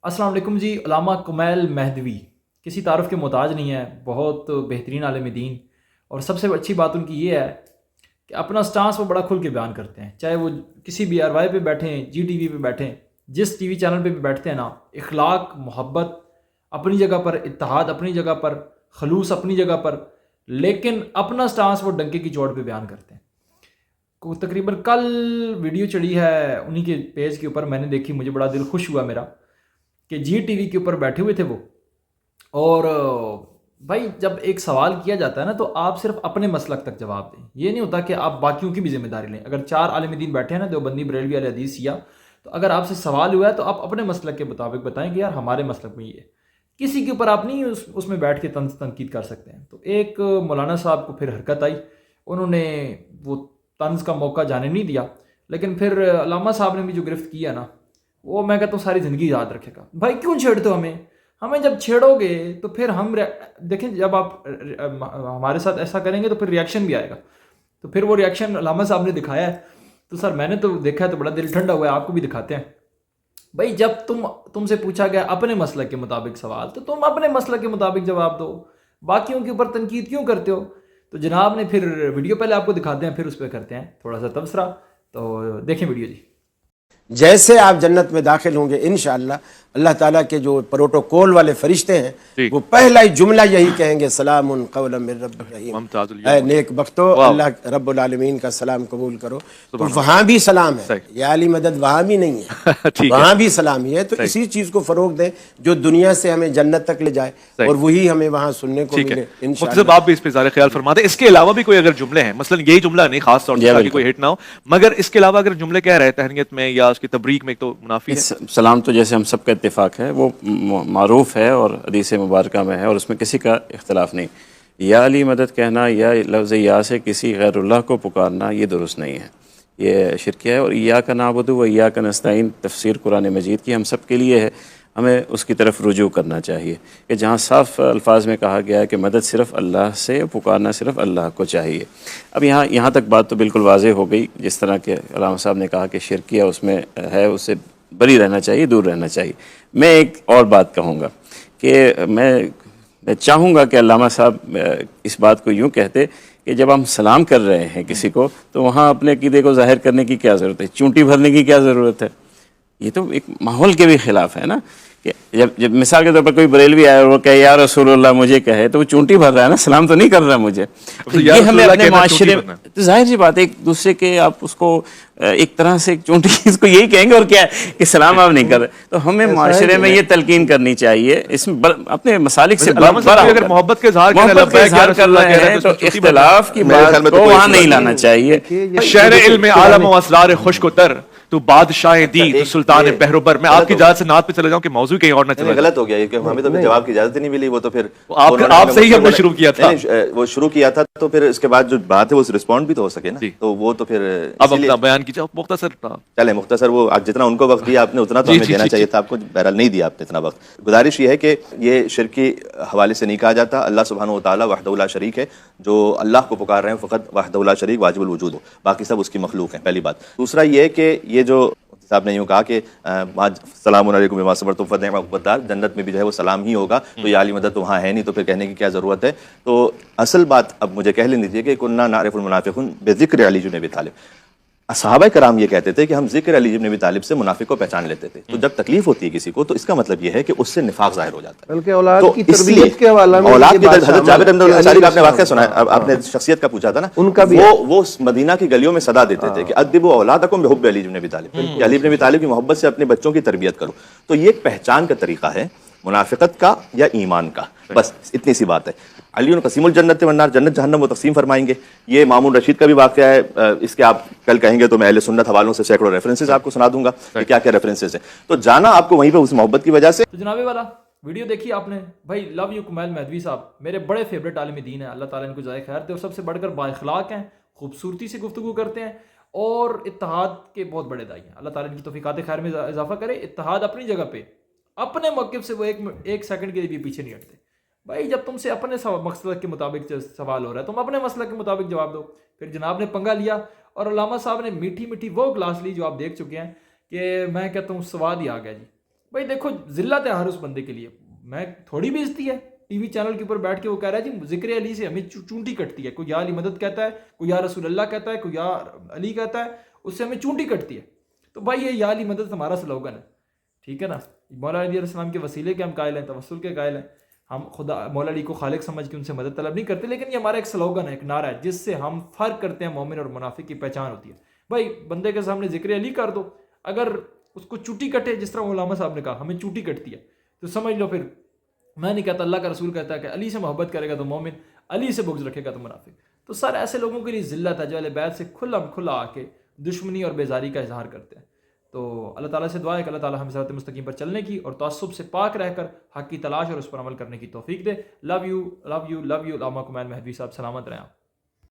السلام علیکم جی. علامہ کمیل مہدوی کسی تعارف کے محتاج نہیں ہے، بہت بہترین عالم دین. اور سب سے اچھی بات ان کی یہ ہے کہ اپنا سٹانس وہ بڑا کھل کے بیان کرتے ہیں، چاہے وہ کسی بھی آر وائی پہ بیٹھیں، جی ٹی وی پہ بیٹھیں، جس ٹی وی چینل پہ بھی بیٹھتے ہیں نا. اخلاق، محبت اپنی جگہ پر، اتحاد اپنی جگہ پر، خلوص اپنی جگہ پر، لیکن اپنا سٹانس وہ ڈنکے کی چوٹ پہ بیان کرتے ہیں. تقریباً کل ویڈیو چڑھی ہے انہی کے پیج کے اوپر، میں نے دیکھی، مجھے بڑا دل خوش ہوا میرا کہ جی ٹی وی کے اوپر بیٹھے ہوئے تھے وہ. اور بھائی جب ایک سوال کیا جاتا ہے نا تو آپ صرف اپنے مسلک تک جواب دیں، یہ نہیں ہوتا کہ آپ باقیوں کی بھی ذمہ داری لیں. اگر 4 عالم دین بیٹھے ہیں نا، دیوبندی، بریلوی، اہل حدیث، سیاہ، تو اگر آپ سے سوال ہوا ہے تو آپ اپنے مسلک کے مطابق بتائیں کہ یار ہمارے مسلک میں یہ ہے. کسی کے اوپر آپ نہیں اس میں بیٹھ کے تنقید کر سکتے ہیں. تو ایک مولانا صاحب کو پھر حرکت آئی، انہوں نے وہ طنز کا موقع جانے نہیں دیا، لیکن پھر علامہ صاحب نے بھی جو گرفت کیا نا، وہ میں کہتا ہوں ساری زندگی یاد رکھے گا. بھائی کیوں چھیڑتے ہو ہمیں جب چھیڑو گے تو پھر ہم دیکھیں جب آپ ہمارے ساتھ ایسا کریں گے تو پھر ریاکشن بھی آئے گا. تو پھر وہ ریاکشن علامہ صاحب نے دکھایا ہے. تو سر میں نے تو دیکھا ہے تو بڑا دل ٹھنڈا ہوا ہے، آپ کو بھی دکھاتے ہیں. بھائی جب تم سے پوچھا گیا اپنے مسلک کے مطابق سوال تو تم اپنے مسلک کے مطابق جواب دو، باقیوں کے اوپر تنقید کیوں کرتے ہو؟ تو جناب نے پھر ویڈیو پہلے آپ کو دکھاتے ہیں، پھر اس پہ کرتے ہیں تھوڑا سا تبصرہ. تو دیکھیں ویڈیو جی. جیسے آپ جنت میں داخل ہوں گے انشاءاللہ، اللہ تعالیٰ کے جو پروٹوکول والے فرشتے ہیں وہ پہلا ہی جملہ یہی کہیں گے، سلام قولا من رب الرحیم، اے نیک بختو اللہ رب العالمین کا سلام قبول کرو. تو وہاں بھی سلام ہے، یا علی مدد وہاں بھی نہیں ہے، وہاں بھی سلام ہی ہے. تو اسی چیز کو فروغ دیں جو دنیا سے ہمیں جنت تک لے جائے، اور وہی ہمیں وہاں سننے کو ملے انشاءاللہ. آپ بھی اس پہ زیادہ خیال فرما دیں. اس کے علاوہ بھی کوئی اگر جملے ہیں، مثلا یہی جملہ نہیں خاص طور سے تاکہ کوئی ہٹ نہ ہو، مگر اس کے علاوہ اگر جملے کہہ رہے تہنیت میں یا اس کی تبریک میں تو منافی ہے. سلام تو جیسے ہم سب کا اتفاق ہے، وہ معروف ہے اور حدیث مبارکہ میں ہے، اور اس میں کسی کا اختلاف نہیں. یا علی مدد کہنا یا لفظ یا سے کسی غیر اللہ کو پکارنا یہ درست نہیں ہے، یہ شرکیہ ہے. اور ایاک نعبد و ایاک نستعین تفسیر قرآن مجید کی ہم سب کے لیے ہے، ہمیں اس کی طرف رجوع کرنا چاہیے کہ جہاں صاف الفاظ میں کہا گیا ہے کہ مدد صرف اللہ سے، پکارنا صرف اللہ کو چاہیے. اب یہاں تک بات تو بالکل واضح ہو گئی. جس طرح کہ علامہ صاحب نے کہا کہ شرکیہ اس میں ہے، اس سے بری رہنا چاہیے، دور رہنا چاہیے. میں ایک اور بات کہوں گا کہ میں چاہوں گا کہ علامہ صاحب اس بات کو یوں کہتے کہ جب ہم سلام کر رہے ہیں کسی کو تو وہاں اپنے عقیدے کو ظاہر کرنے کی کیا ضرورت ہے، چونٹی بھرنے کی کیا ضرورت ہے. یہ تو ایک ماحول کے بھی خلاف ہے نا کہ جب مثال کے طور پر کوئی بریلوی آئے اور وہ کہے یا رسول اللہ مجھے کہے تو وہ چونٹی بھر رہا ہے نا، سلام تو نہیں کر رہا مجھے. تو یہ ہمیں اپنے معاشرے میں تو ظاہر سی بات ہے ایک دوسرے کے آپ اس کو ایک طرح سے چونٹی اس کو یہی کہیں گے اور کیا ہے کہ سلام آپ نہیں کر رہے. تو ہمیں معاشرے میں یہ تلقین کرنی چاہیے، اس میں اپنے مسالک سے اگر محبت کے اظہار کر رہے ہیں تو اختلاف کی بات کو وہاں نہیں لانا چاہیے. شہر علم عالم و اسرار خشک و تر، تو بادشاہ دی تو سلطان بہروبر. میں آپ کی اجازت سے نعت پہ چلے جاؤں کہ موضوع کہیں اور نہ چلے. غلط ہو گیا کہ ہمیں تو جواب کی اجازت نہیں ملی. وہ تو پھر آپ سے ہی ہم نے شروع کیا تھا، وہ شروع کیا تھا تو پھر اس کے بعد جو بات ہے وہ رسپونڈ بھی تو ہو سکے نا. تو وہ تو پھر اب اپنا بیان کیجیے مختصر. چلے مختصر، وہ جتنا ان کو وقت دیا آپ نے اتنا تو ہمیں دینا چاہیے تھا. آپ کو بہرحال نہیں دیا آپ نے اتنا وقت. گزارش یہ ہے کہ یہ شرکی حوالے سے نہیں کہا جاتا. اللہ سبحانہ و تعالیٰ وحدہ لا شریک ہے. جو اللہ کو پکار رہے ہیں فقط وحدہ لا شریک واجب الوجود ہو، باقی سب اس کی مخلوق ہیں، پہلی بات. دوسرا یہ کہ یہ جو صاحب نے یوں کہا کہ السلام علیکم بما صبرتم فنعم عقبی الدار، جنت میں بھی جو ہے وہ سلام ہی ہوگا. تو یہ عالی مدد تو وہاں ہے نہیں، تو پھر کہنے کی کیا ضرورت ہے. تو اصل بات اب مجھے کہہ لیں دیجیے کہ کننا نعرف المنافقون بذکر علی بن ابی طالب. صحابہ کرام یہ کہتے تھے کہ ہم ذکر علی بن ابی طالب سے منافق کو پہچان لیتے تھے. تو جب تکلیف ہوتی ہے کسی کو تو اس کا مطلب یہ ہے کہ اس سے نفاق ظاہر ہو جاتا ہے. بلکہ اولاد کی تربیت کے حوالے میں اولاد کی حضرت جابر بن عبد الانصاری کا آپ نے واقعہ سنا ہے، آپ نے شخصیت کا پوچھا تھا نا، ان کا بھی وہ مدینہ کی گلیوں میں صدا دیتے تھے کہ ادبوا اولادکم بحب علی بن ابی طالب، کہ علی بن ابی طالب کی محبت سے اپنے بچوں کی تربیت کرو. تو یہ ایک پہچان کا طریقہ ہے منافقت کا یا ایمان کا. بس اتنی سی بات ہے. علی قسیم الجنت والنار، جنت جہنم وہ تقسیم فرمائیں گے. یہ مامون رشید کا بھی واقعہ ہے. اس کے آپ کل کہیں گے تو میں اہل سنت حوالوں سے سینکڑوں ریفرنسز آپ کو سنا دوں گا کہ کیا کیا ریفرنسز ہیں. تو جانا آپ کو وہیں پہ اس محبت کی وجہ سے. تو جناب والا ویڈیو دیکھی آپ نے؟ بھائی لو یو کمیل مہدوی صاحب میرے بڑے فیوریٹ عالم دین ہیں، اللہ تعالیٰ ان کو جزائے خیر دے. اور سب سے بڑھ کر با اخلاق ہیں، خوبصورتی سے گفتگو کرتے ہیں اور اتحاد کے بہت بڑے دائی ہیں. اللہ تعالیٰ ان کی توفیقات خیر میں اضافہ کرے. اتحاد اپنی جگہ پہ، اپنے موقف سے وہ ایک سیکنڈ کے لیے بھی پیچھے نہیں ہٹتے. بھائی جب تم سے اپنے مسلک کے مطابق سوال ہو رہا ہے تم اپنے مسلک کے مطابق جواب دو. پھر جناب نے پنگا لیا اور علامہ صاحب نے میٹھی میٹھی وہ کلاس لی جو آپ دیکھ چکے ہیں کہ میں کہتا ہوں سواد ہی آ گیا جی. بھائی دیکھو ذلت ہے ہر اس بندے کے لیے، میں تھوڑی بےزتی ہے ٹی وی چینل کے اوپر بیٹھ کے وہ کہہ رہا ہے جی ذکر علی سے ہمیں چونٹی کٹتی ہے، کوئی یا علی مدد کہتا ہے، کوئی یا رسول اللہ کہتا ہے، کوئی یا علی کہتا ہے، اس سے ہمیں چونٹی کٹتی ہے. تو بھائی یہ یا علی مدد ہمارا سلوگن ہے، ٹھیک ہے نا. مولا علی علیہ السلام کے وسیلے کے ہم قائل ہیں، توسل کے قائل ہیں، ہم خدا مولا علی کو خالق سمجھ کے ان سے مدد طلب نہیں کرتے، لیکن یہ ہمارا ایک سلوگن ہے، ایک نعرہ ہے جس سے ہم فرق کرتے ہیں. مومن اور منافق کی پہچان ہوتی ہے. بھائی بندے کے سامنے ذکر علی کر دو، اگر اس کو چوٹی کٹے، جس طرح علامہ صاحب نے کہا ہمیں چوٹی کٹتی ہے، تو سمجھ لو پھر میں نہیں کہتا، اللہ کا رسول کہتا ہے کہ علی سے محبت کرے گا تو مومن، علی سے بغض رکھے گا تو منافق. تو سر ایسے لوگوں کے لیے ذلت ہے جو اہل بیت سے کھلا آ کے دشمنی اور بیزاری کا اظہار کرتے ہیں. تو اللہ تعالیٰ سے دعا ہے کہ اللہ تعالیٰ ہمیں صراط مستقیم پر چلنے کی اور تعصب سے پاک رہ کر حق کی تلاش اور اس پر عمل کرنے کی توفیق دے. لو یو علامہ کمال مہدوی صاحب، سلامت رہیں آپ.